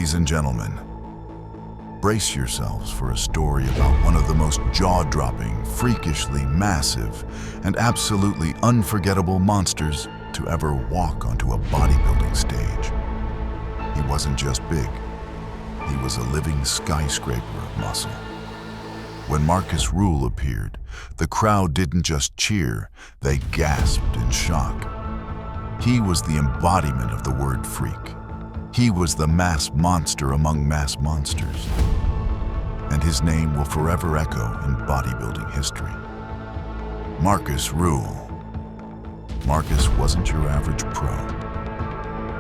Ladies and gentlemen, brace yourselves for a story about one of the most jaw-dropping, freakishly massive, and absolutely unforgettable monsters to ever walk onto a bodybuilding stage. He wasn't just big, he was a living skyscraper of muscle. When Markus Ruhl appeared, the crowd didn't just cheer, they gasped in shock. He was the embodiment of the word freak. He was the mass monster among mass monsters. And his name will forever echo in bodybuilding history. Markus Ruhl. Markus wasn't your average pro.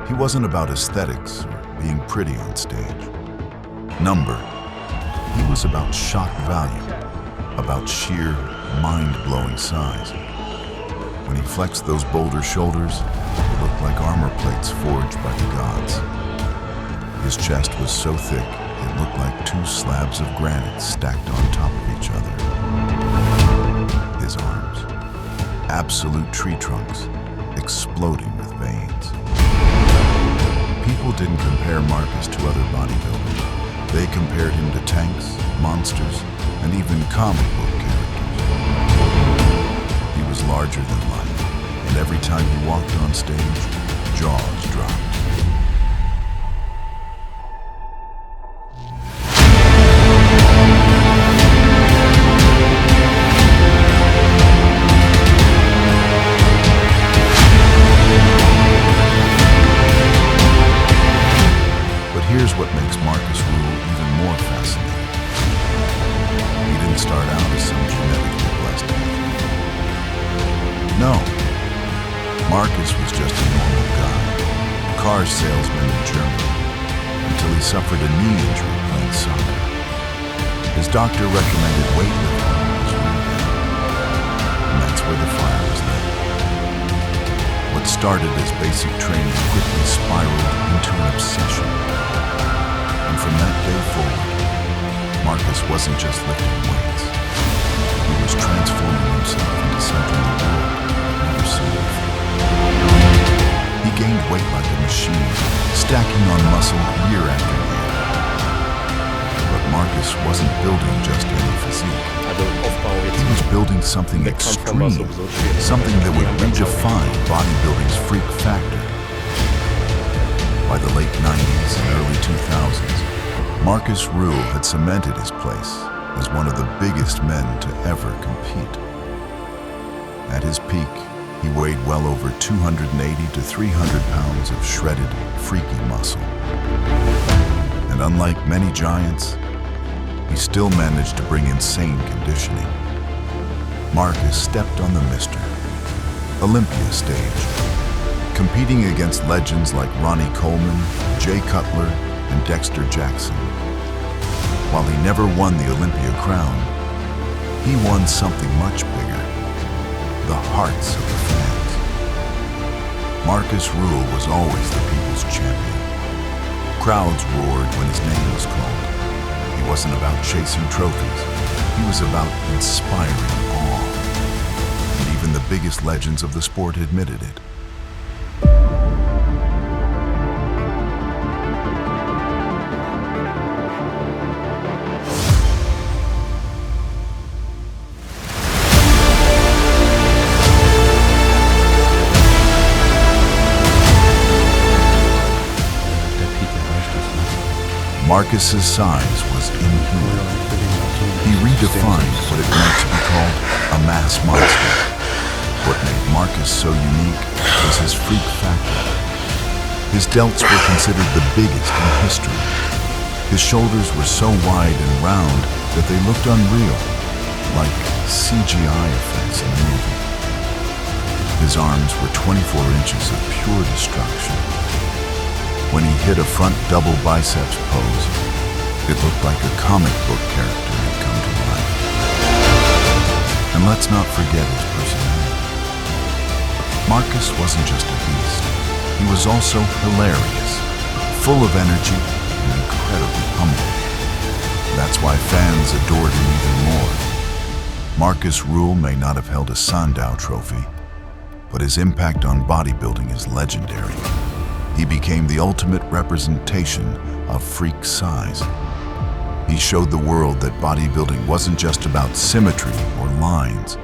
He wasn't about aesthetics or being pretty on stage. Number. He was about shock value, about sheer, mind-blowing size. When he flexed those boulder shoulders, it looked like armor plates forged by the gods. His chest was so thick, it looked like two slabs of granite stacked on top of each other. His arms, absolute tree trunks, exploding with veins. People didn't compare Markus to other bodybuilders. They compared him to tanks, monsters, and even comic book characters. He was larger than life, and every time he walked on stage, jaws dropped. Here's what makes Markus Ruhl even more fascinating. He didn't start out as some genetically blessed athlete. No, Markus was just a normal guy, car salesman in Germany, until he suffered a knee injury playing soccer. His doctor recommended weightlifting as rehab, and that's where the fire was lit. What started as basic training quickly spiraled into an obsession. And from that day forward, Markus wasn't just lifting weights. He was transforming himself into something the world had never seen before. He gained weight like a machine, stacking on muscle year after year. But Markus wasn't building just any physique. He was building something extreme, something that would redefine bodybuilding's freak factor. By the late 90s and early 2000s, Markus Ruhl had cemented his place as one of the biggest men to ever compete. At his peak, he weighed well over 280 to 300 pounds of shredded, freaky muscle. And unlike many giants, he still managed to bring insane conditioning. Markus stepped on the Mr. Olympia stage, competing against legends like Ronnie Coleman, Jay Cutler, and Dexter Jackson. While he never won the Olympia crown, he won something much bigger: the hearts of the fans. Markus Ruhl was always the people's champion. Crowds roared when his name was called. He wasn't about chasing trophies, he was about inspiring awe. And even the biggest legends of the sport admitted it. Markus's size was inhuman. He redefined what it meant to be called a mass monster. What made Markus so unique was his freak factor. His delts were considered the biggest in history. His shoulders were so wide and round that they looked unreal, like CGI effects in a movie. His arms were 24 inches of pure destruction. When he hit a front double biceps pose, it looked like a comic book character had come to life. And let's not forget his personality. Markus wasn't just a beast. He was also hilarious, full of energy, and incredibly humble. That's why fans adored him even more. Markus Ruhl may not have held a Sandow trophy, but his impact on bodybuilding is legendary. He became the ultimate representation of freak size. He showed the world that bodybuilding wasn't just about symmetry or lines.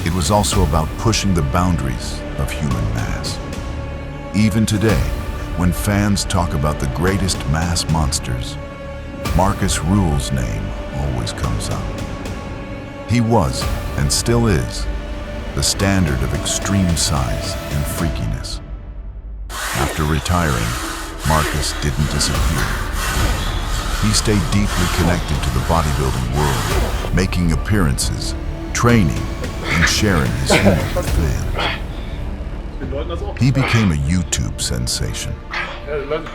It was also about pushing the boundaries of human mass. Even today, when fans talk about the greatest mass monsters, Markus Ruhl's name always comes up. He was, and still is, the standard of extreme size and freakiness. After retiring, Markus didn't disappear. He stayed deeply connected to the bodybuilding world, making appearances, training, and sharing his humor with fans. He became a YouTube sensation,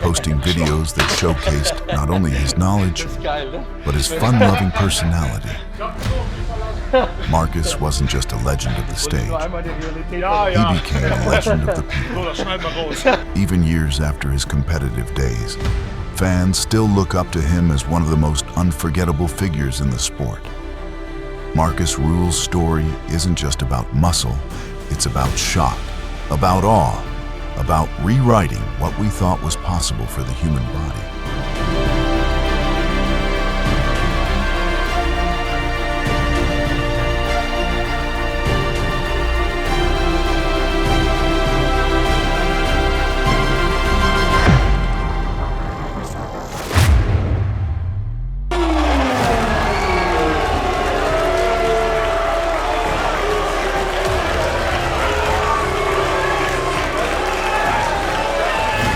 posting videos that showcased not only his knowledge, but his fun-loving personality. Markus wasn't just a legend of the stage. He became a legend of the people. Even years after his competitive days, fans still look up to him as one of the most unforgettable figures in the sport. Markus Ruhl's story isn't just about muscle, it's about shock, about awe, about rewriting what we thought was possible for the human body.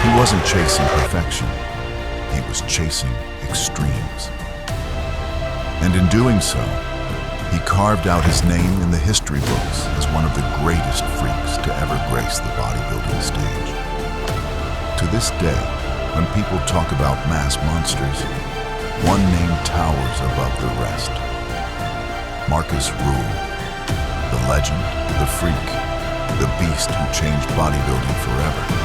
He wasn't chasing perfection, he was chasing extremes. And in doing so, he carved out his name in the history books as one of the greatest freaks to ever grace the bodybuilding stage. To this day, when people talk about mass monsters, one name towers above the rest. Markus Ruhl, the legend, the freak, the beast who changed bodybuilding forever.